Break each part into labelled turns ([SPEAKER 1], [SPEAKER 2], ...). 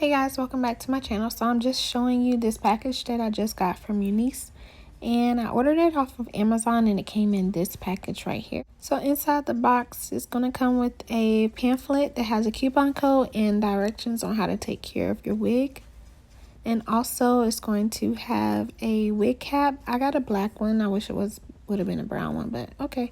[SPEAKER 1] Hey guys, welcome back to my channel. So I'm just showing you this package that I just got from UNICE, and I ordered it off of Amazon and it came in this package right here. So inside the box it's going to come with a pamphlet that has a coupon code and directions on how to take care of your wig. And also it's going to have a wig cap. I got a black one. I wish it would have been a brown one, but okay.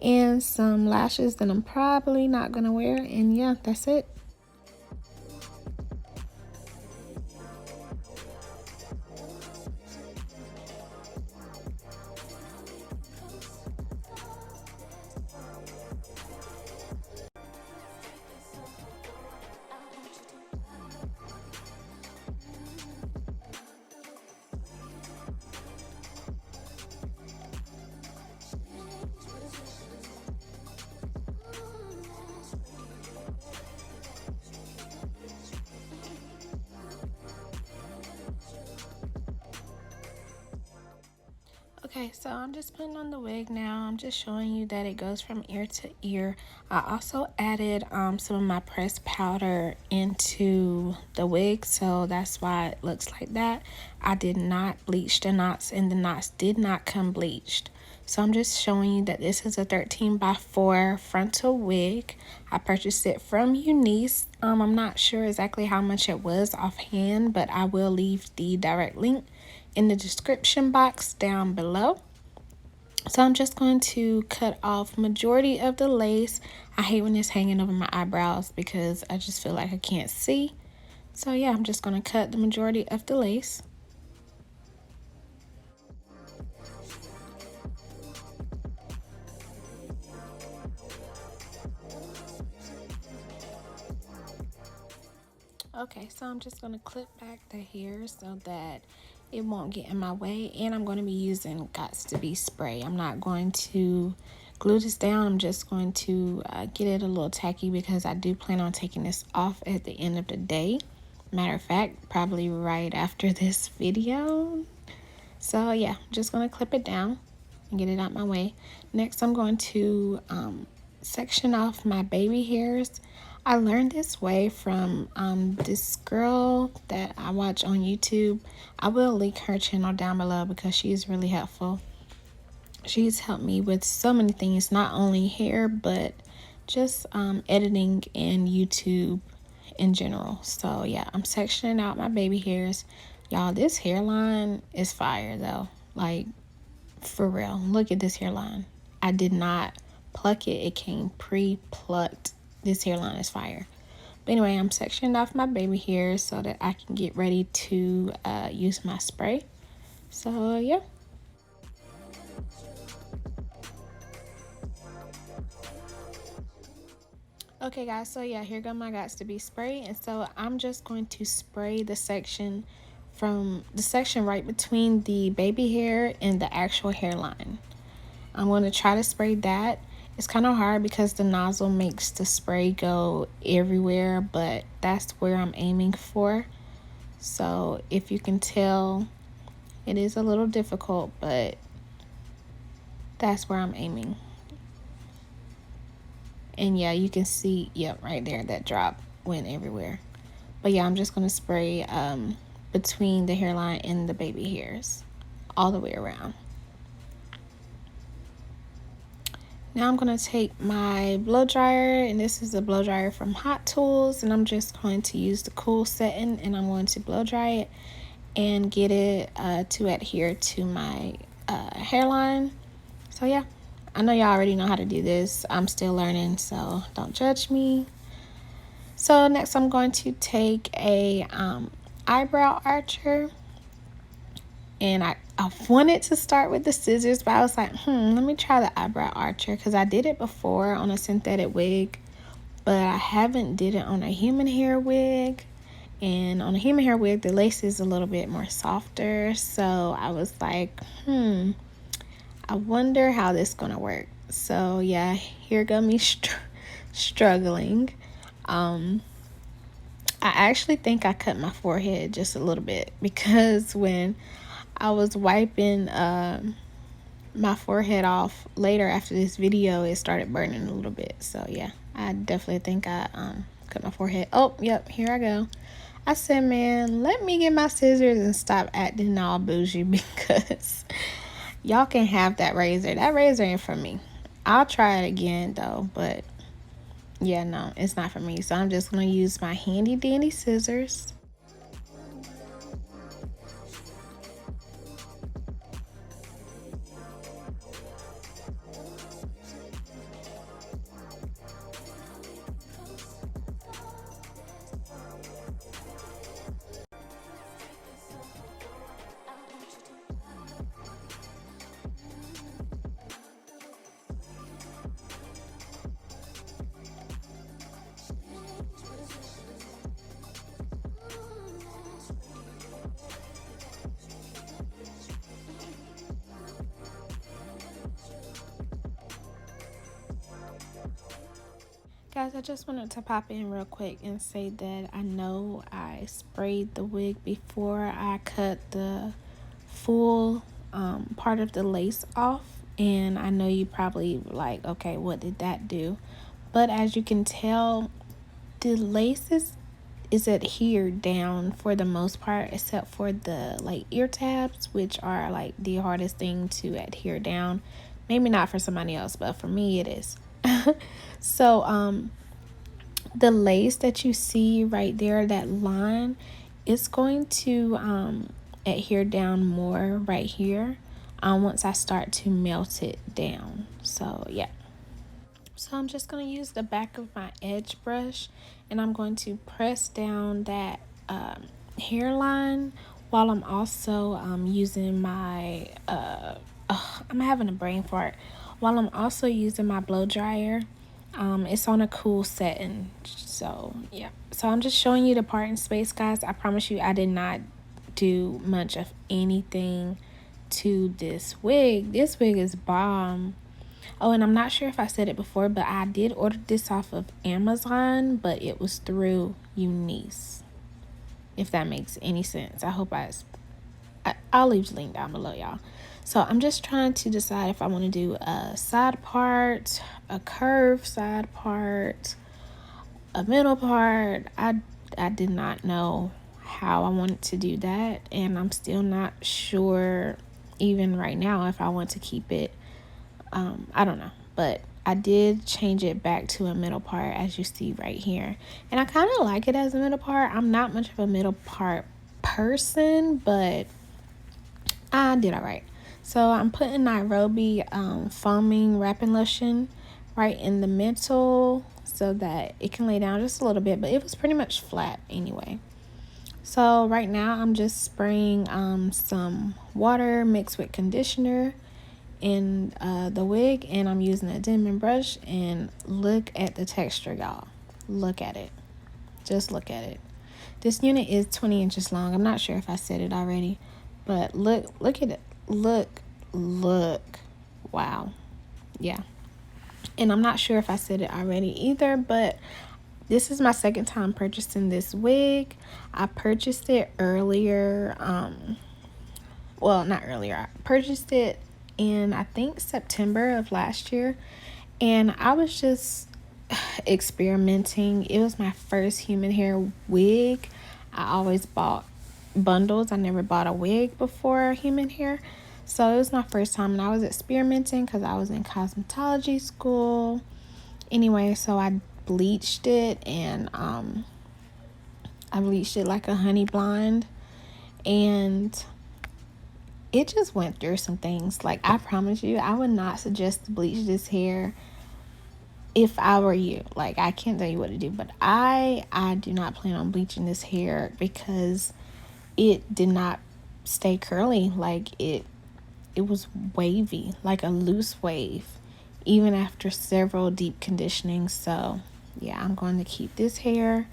[SPEAKER 1] And some lashes that I'm probably not going to wear, and yeah, that's it. Okay, so I'm just putting on the wig now. I'm just showing you that it goes from ear to ear. I also added some of my pressed powder into the wig, so that's why it looks like that. I did not bleach the knots, and the knots did not come bleached. So I'm just showing you that this is a 13x4 frontal wig. I purchased it from UNICE. I'm not sure exactly how much it was offhand, but I will leave the direct link in the description box down below. So I'm just going to cut off majority of the lace. I hate when it's hanging over my eyebrows because I just feel like I can't see. So yeah, I'm just going to cut the majority of the lace. Okay, so I'm just going to clip back the hair so that it won't get in my way, and I'm going to be using Gots to Be spray. I'm not going to glue this down. I'm just going to get it a little tacky because I do plan on taking this off at the end of the day. Matter of fact, probably right after this video. So yeah, I'm just going to clip it down and get it out my way. Next, I'm going to section off my baby hairs. I learned this way from this girl that I watch on YouTube. I will link her channel down below because she is really helpful. She's helped me with so many things, not only hair, but just editing and YouTube in general. So yeah, I'm sectioning out my baby hairs. Y'all, this hairline is fire though. Like, for real, look at this hairline. I did not pluck it. It came pre-plucked. This hairline is fire. But anyway, I'm sectioning off my baby hairs so that I can get ready to use my spray. So yeah. Okay guys, so yeah, here go my Gots to Be spray. And so I'm just going to spray the section right between the baby hair and the actual hairline. I'm going to try to spray that. It's kind of hard because the nozzle makes the spray go everywhere, but that's where I'm aiming for. So if you can tell, it is a little difficult, but that's where I'm aiming. And yeah, you can see, yep, right there, that drop went everywhere. But yeah, I'm just going to spray between the hairline and the baby hairs all the way around. Now I'm going to take my blow dryer, and this is a blow dryer from Hot Tools, and I'm just going to use the cool setting, and I'm going to blow dry it and get it to adhere to my hairline. So yeah, I know y'all already know how to do this. I'm still learning, so don't judge me. So next I'm going to take a eyebrow archer, and I wanted to start with the scissors, but I was like, let me try the eyebrow archer because I did it before on a synthetic wig, but I haven't did it on a human hair wig. And on a human hair wig, the lace is a little bit more softer. So I was like, I wonder how this is gonna work. So yeah, here go me struggling. I actually think I cut my forehead just a little bit because when I was wiping my forehead off later after this video, it started burning a little bit. So yeah, I definitely think I cut my forehead. Oh, yep, here I go. I said, man, let me get my scissors and stop acting all bougie because y'all can have that razor. That razor ain't for me. I'll try it again though, but yeah, no, it's not for me. So I'm just going to use my handy dandy scissors. Guys, I just wanted to pop in real quick and say that I know I sprayed the wig before I cut the full part of the lace off. And I know you probably like, okay, what did that do? But as you can tell, the lace is adhered down for the most part, except for the like ear tabs, which are like the hardest thing to adhere down. Maybe not for somebody else, but for me it is. So the lace that you see right there, that line, it's going to adhere down more right here once I start to melt it down. So yeah. So I'm just going to use the back of my edge brush and I'm going to press down that hairline while I'm also using my, I'm having a brain fart, while I'm also using my blow dryer. It's on a cool setting. So yeah. So I'm just showing you the part in space, guys. I promise you I did not do much of anything to this wig. This wig is bomb. Oh, and I'm not sure if I said it before, but I did order this off of Amazon, but it was through UNICE, if that makes any sense. I hope I'll leave the link down below, y'all. So I'm just trying to decide if I want to do a side part, a curved side part, a middle part. I did not know how I wanted to do that, and I'm still not sure even right now if I want to keep it. I don't know, but I did change it back to a middle part, as you see right here, and I kind of like it as a middle part. I'm not much of a middle part person, but I did all right. So I'm putting Nairobi foaming wrapping lotion right in the middle so that it can lay down just a little bit, but it was pretty much flat anyway. So right now I'm just spraying some water mixed with conditioner in the wig, and I'm using a diamond brush, and look at the texture, y'all. Look at it. Just look at it. This unit is 20 inches long. I'm not sure if I said it already, but look at it. Look. Wow. Yeah. And I'm not sure if I said it already either, but this is my second time purchasing this wig. I purchased it earlier. Well, not earlier. I purchased it in, I think, September of last year, and I was just experimenting. It was my first human hair wig. I always bought bundles. I never bought a wig before human hair, so it was my first time, and I was experimenting because I was in cosmetology school anyway. So I bleached it, and I bleached it like a honey blonde, and it just went through some things. Like, I promise you, I would not suggest to bleach this hair if I were you. Like, I can't tell you what to do, but I do not plan on bleaching this hair because it did not stay curly. Like, it was wavy, like a loose wave, even after several deep conditionings. So yeah, I'm going to keep this hair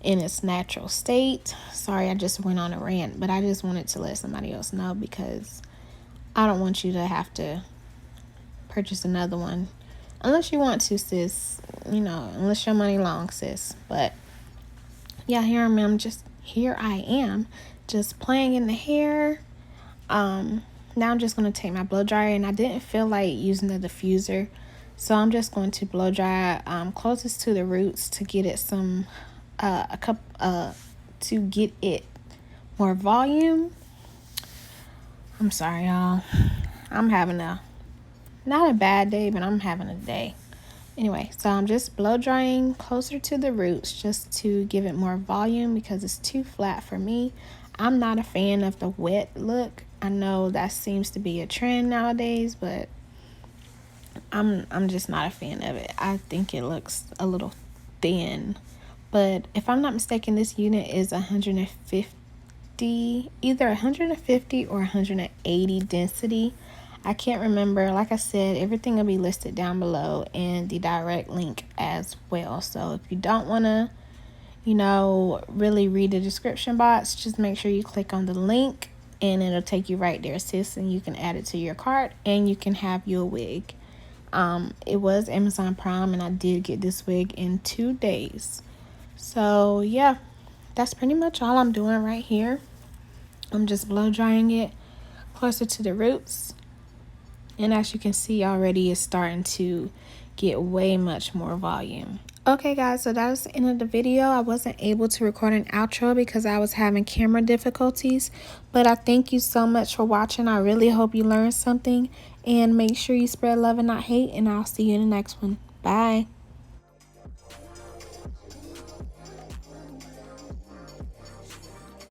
[SPEAKER 1] in its natural state. Sorry, I just went on a rant, but I just wanted to let somebody else know because I don't want you to have to purchase another one unless you want to, sis. You know, unless your money long, sis. But yeah, here I am just playing in the hair. Now I'm just going to take my blow dryer, and I didn't feel like using the diffuser, so I'm just going to blow dry closest to the roots to get it some to get it more volume. I'm sorry, y'all. I'm having not a bad day, but I'm having a day. Anyway, so I'm just blow drying closer to the roots just to give it more volume because it's too flat for me. I'm not a fan of the wet look. I know that seems to be a trend nowadays, but I'm just not a fan of it. I think it looks a little thin. But if I'm not mistaken, this unit is 150, either 150 or 180 density. I can't remember. Like I said, everything will be listed down below and the direct link as well. So if you don't want to, really read the description box, just make sure you click on the link and it'll take you right there, sis, and you can add it to your cart and you can have your wig. It was Amazon Prime and I did get this wig in 2 days. So yeah, that's pretty much all I'm doing right here. I'm just blow drying it closer to the roots. And as you can see already, it's starting to get way much more volume. Okay guys, so that was the end of the video. I wasn't able to record an outro because I was having camera difficulties. But I thank you so much for watching. I really hope you learned something. And make sure you spread love and not hate. And I'll see you in the next one. Bye.